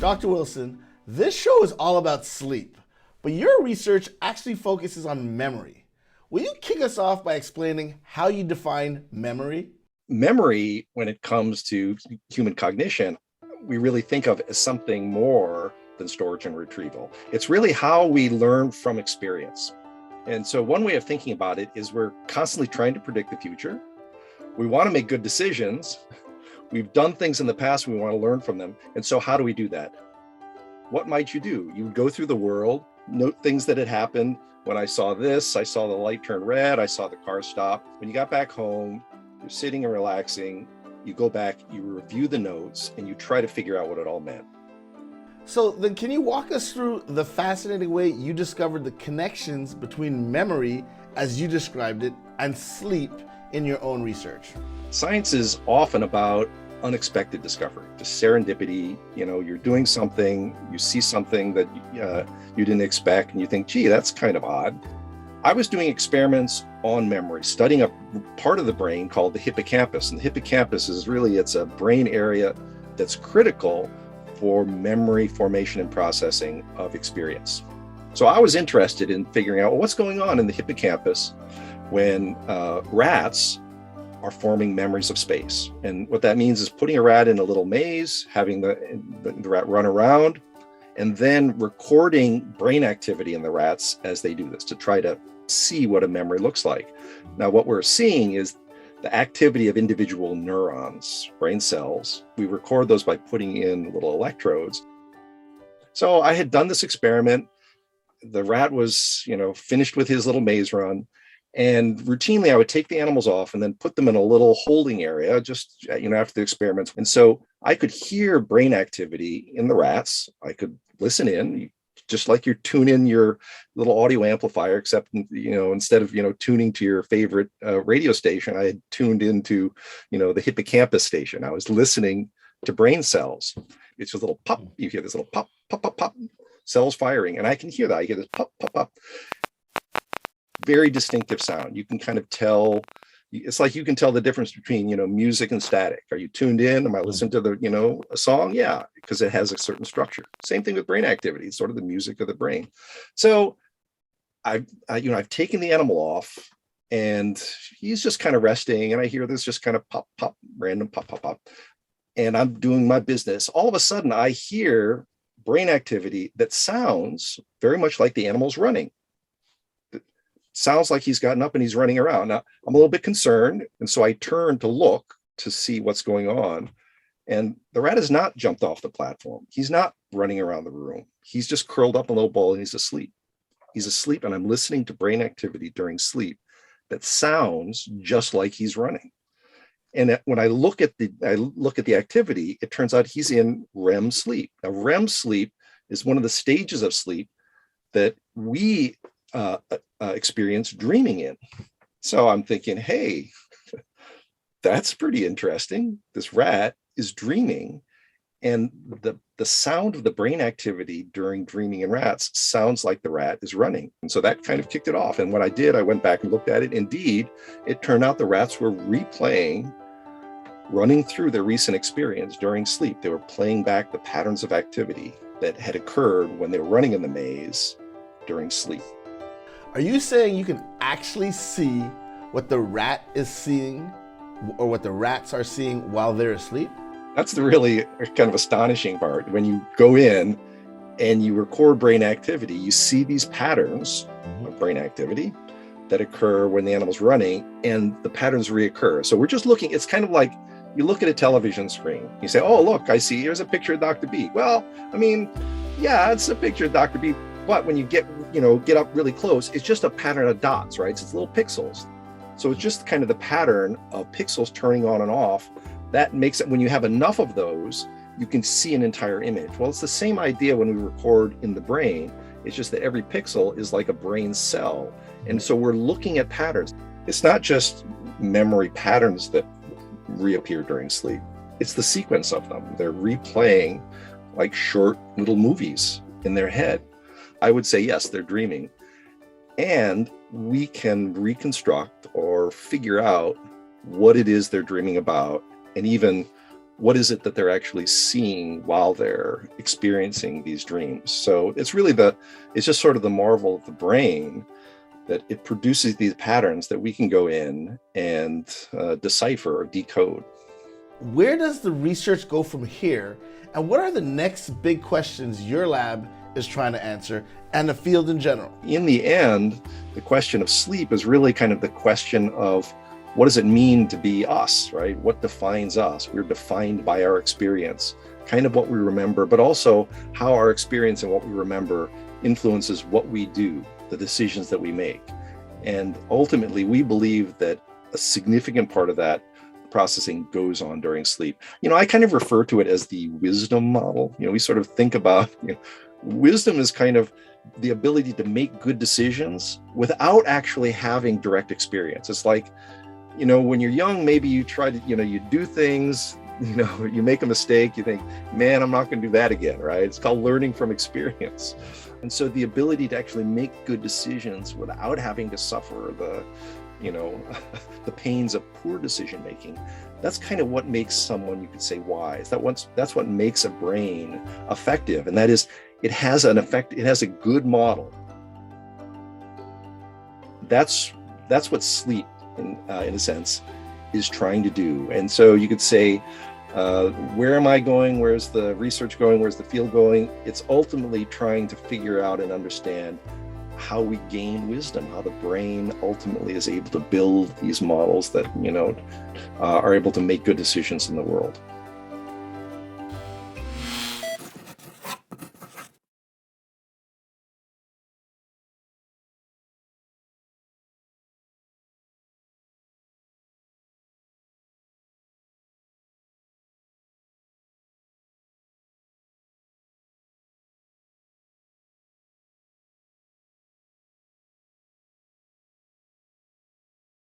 Dr. Wilson, this show is all about sleep, but your research actually focuses on memory. Will you kick us off by explaining how you define memory? Memory, when it comes to human cognition, we really think of as something more than storage and retrieval. It's really how we learn from experience. And so one way of thinking about it is we're constantly trying to predict the future. We want to make good decisions. We've done things in the past, we want to learn from them. And so how do we do that? What might you do? You would go through the world, note things that had happened. When I saw this, I saw the light turn red, I saw the car stop. When you got back home, you're sitting and relaxing, you go back, you review the notes, and you try to figure out what it all meant. So then can you walk us through the fascinating way you discovered the connections between memory, as you described it, and sleep in your own research? Science is often about unexpected discovery, just serendipity. You're doing something, you see something that you didn't expect, and you think, gee, that's kind of odd. I was doing experiments on memory, studying a part of the brain called the hippocampus. And the hippocampus is really, it's a brain area that's critical for memory formation and processing of experience. So I was interested in figuring out, well, what's going on in the hippocampus when rats are forming memories of space. And what that means is putting a rat in a little maze, having the rat run around, and then recording brain activity in the rats as they do this to try to see what a memory looks like. Now, what we're seeing is the activity of individual neurons, brain cells. We record those by putting in little electrodes. So I had done this experiment. The rat was, finished with his little maze run. And routinely, I would take the animals off and then put them in a little holding area just, after the experiments. And so I could hear brain activity in the rats. I could listen in, just like you tune in your little audio amplifier, except, instead of, tuning to your favorite radio station, I had tuned into, the hippocampus station. I was listening to brain cells. It's a little pop. You hear this little pop, pop, pop, pop, cells firing. And I can hear that. I get this pop, pop, pop. Very distinctive sound. You can kind of tell, it's like you can tell the difference between, music and static. Are you tuned in? Am I listening to a song? Yeah, because it has a certain structure. Same thing with brain activity. It's sort of the music of the brain. So I've taken the animal off and he's just kind of resting. And I hear this just kind of pop, pop, random pop, pop, pop. And I'm doing my business. All of a sudden I hear brain activity that sounds very much like the animal's running. Sounds like he's gotten up and he's running around. Now, I'm a little bit concerned. And so I turn to look to see what's going on. And the rat has not jumped off the platform. He's not running around the room. He's just curled up in a little ball and he's asleep. He's asleep, and I'm listening to brain activity during sleep that sounds just like he's running. And when I look at the activity, it turns out he's in REM sleep. Now, REM sleep is one of the stages of sleep that we experience dreaming in. So I'm thinking, hey, that's pretty interesting. This rat is dreaming, and the sound of the brain activity during dreaming in rats sounds like the rat is running. And so that kind of kicked it off. And what I did, I went back and looked at it. Indeed, it turned out the rats were replaying, running through their recent experience during sleep. They were playing back the patterns of activity that had occurred when they were running in the maze during sleep. Are you saying you can actually see what the rat is seeing or what the rats are seeing while they're asleep? That's the really kind of astonishing part. When you go in and you record brain activity, you see these patterns of brain activity that occur when the animal's running, and the patterns reoccur. So we're just looking, it's kind of like you look at a television screen. You say, oh, look, I see, here's a picture of Dr. B. Well, yeah, it's a picture of Dr. B. But when you get up really close, it's just a pattern of dots, right? It's little pixels. So it's just kind of the pattern of pixels turning on and off. That makes it, when you have enough of those, you can see an entire image. Well, it's the same idea when we record in the brain. It's just that every pixel is like a brain cell. And so we're looking at patterns. It's not just memory patterns that reappear during sleep. It's the sequence of them. They're replaying like short little movies in their head. I would say, yes, they're dreaming. And we can reconstruct or figure out what it is they're dreaming about, and even what is it that they're actually seeing while they're experiencing these dreams. So it's really it's just sort of the marvel of the brain that it produces these patterns that we can go in and decipher or decode. Where does the research go from here? And what are the next big questions your lab is trying to answer, and the field in general? In the end, the question of sleep is really kind of the question of what does it mean to be us, right? What defines us? We're defined by our experience, kind of what we remember, but also how our experience and what we remember influences what we do, the decisions that we make. And ultimately, we believe that a significant part of that processing goes on during sleep. I kind of refer to it as the wisdom model. We sort of think about, wisdom is kind of the ability to make good decisions without actually having direct experience. It's like, when you're young, maybe you try to, you do things, you make a mistake, you think, man, I'm not going to do that again, right? It's called learning from experience. And so the ability to actually make good decisions without having to suffer the pains of poor decision making, that's kind of what makes someone, you could say, wise. That's what makes a brain effective. And that is, it has an effect, it has a good model. That's what sleep, in a sense, is trying to do. And so you could say, where am I going? Where's the research going? Where's the field going? It's ultimately trying to figure out and understand how we gain wisdom, how the brain ultimately is able to build these models that, are able to make good decisions in the world.